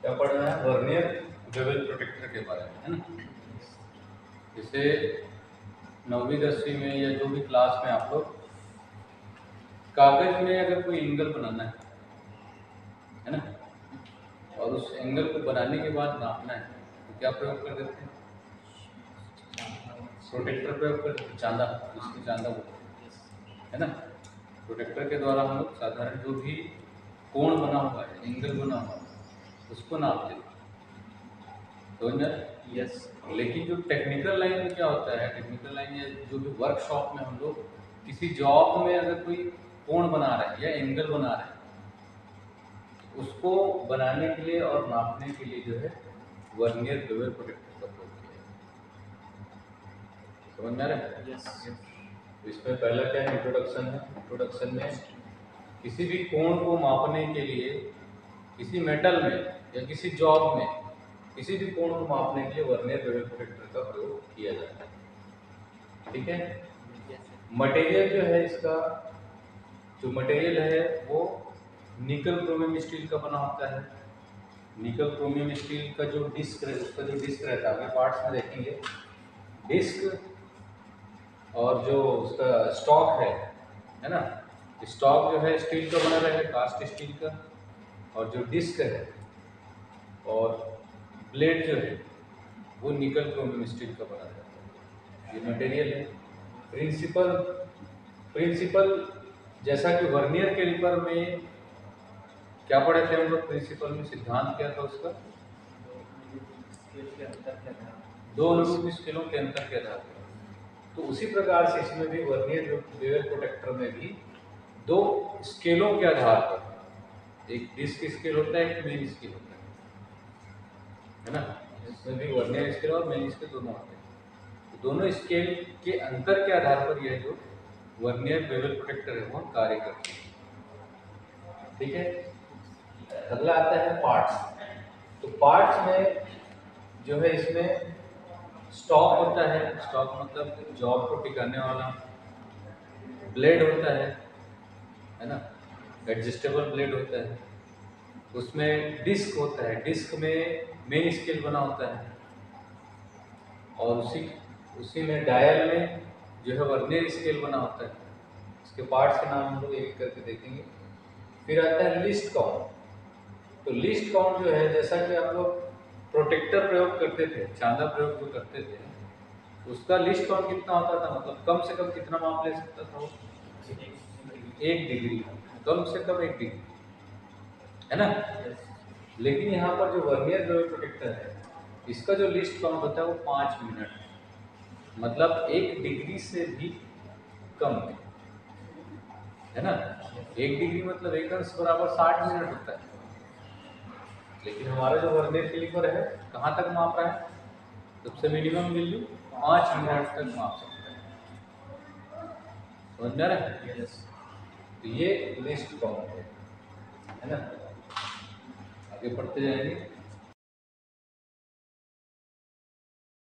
क्या पढ़ना है? वर्नियर बेवल प्रोटेक्टर के बारे में, है ना। जैसे 9वीं 10वीं में या जो भी क्लास में आप लोग कागज में अगर कोई एंगल बनाना है ना, और उस एंगल को बनाने के बाद नापना है तो क्या प्रयोग कर देते हैं? प्रोटेक्टर प्रयोग कर देते हैं, चांदा, जिसको चांदा बोलते हैं, है ना। प्रोटेक्टर के द्वारा हम लोग साधारण जो भी कोण बना हुआ है, एंगल बना हुआ है, उसको नापते हैं, समझ में? यस। लेकिन जो टेक्निकल लाइन में क्या होता है, टेक्निकल लाइन या जो भी वर्कशॉप में हम लोग किसी जॉब में अगर कोई कोण बना रहे हैं या एंगल बना रहे हैं, उसको बनाने के लिए और नापने के लिए जो है वर्नियर बेवल प्रोटेक्टर का प्रयोग किया है। समझ में आ रहा है? यस। इसमें पहला क्या है? इंट्रोडक्शन है। इंट्रोडक्शन में किसी भी कोण को मापने के लिए किसी मेटल में या किसी जॉब में किसी भी कोण को मापने के लिए वर्नियर बेवल प्रोटेक्टर का प्रयोग किया जाता है। ठीक है। मटेरियल जो है इसका, जो मटेरियल है वो निकल क्रोमियम स्टील का बना होता है। निकल क्रोमियम स्टील का जो डिस्क है, उसका जो डिस्क रहता है, आगे पार्ट्स में देखेंगे, डिस्क और जो उसका स्टॉक है ना, स्टॉक जो है स्टील का बना रहेगा, कास्ट स्टील का, और जो डिस्क है और ब्लेड जो है वो निकल क्रोमियम स्टील का बना रहता है। ये मटेरियल है। प्रिंसिपल प्रिंसिपल जैसा कि वर्नियर कैलिपर में क्या पढ़े थे हम लोग, प्रिंसिपल में सिद्धांत क्या था उसका? दो अनुरूप स्केलों के अंतर के आधार पर। तो उसी प्रकार से इसमें भी वर्नियर बेवल प्रोटेक्टर में भी दो स्केलों के आधार पर, एक डिस्क स्केल होता है, एक मेन स्केल होता है ना। इसमें भी वर्नियर स्केल और मेन स्केल दोनों होते हैं। तो दोनों स्केल के अंतर के आधार पर यह जो वर्नियर बेवल प्रोटेक्टर है वो कार्य करते हैं। ठीक है। अगला आता है पार्ट्स। तो पार्ट्स में जो है इसमें स्टॉक होता है, स्टॉक मतलब जॉब को टिकाने वाला, ब्लेड होता है ना, एडजस्टेबल ब्लेड होता है, उसमें डिस्क होता है, डिस्क में मेन स्केल बना होता है, और उसी में डायल में जो है वर्नियर स्केल बना होता है। इसके पार्ट्स के नाम हम लोग एक करके देखेंगे। फिर आता है लिस्ट काउंट। तो लिस्ट काउंट जो है, जैसा कि आप लोग प्रोटेक्टर प्रयोग करते थे, चांदा प्रयोग जो करते थे, उसका लिस्ट काउंट कितना होता था, मतलब कम से कम कितना माप ले सकता था वो? 1 डिग्री, कम से कम 1 डिग्री, है ना। लेकिन यहाँ पर जो वर्नियर बेवल प्रोटेक्टर है, इसका जो लिस्ट काउंट होता है वो 5 मिनट, मतलब 1 डिग्री से भी कम है ना। 1 डिग्री मतलब 1 अंश बराबर 60 मिनट होता है। लेकिन हमारा जो वर्नियर कैलिपर है कहाँ तक माप रहा है? सबसे मिनिमम वैल्यू 5 मिनट तक माप सकता है। समझ में आ रहा है? तो ये लिस्ट काउंट है ना। आगे बढ़ते जाएंगे।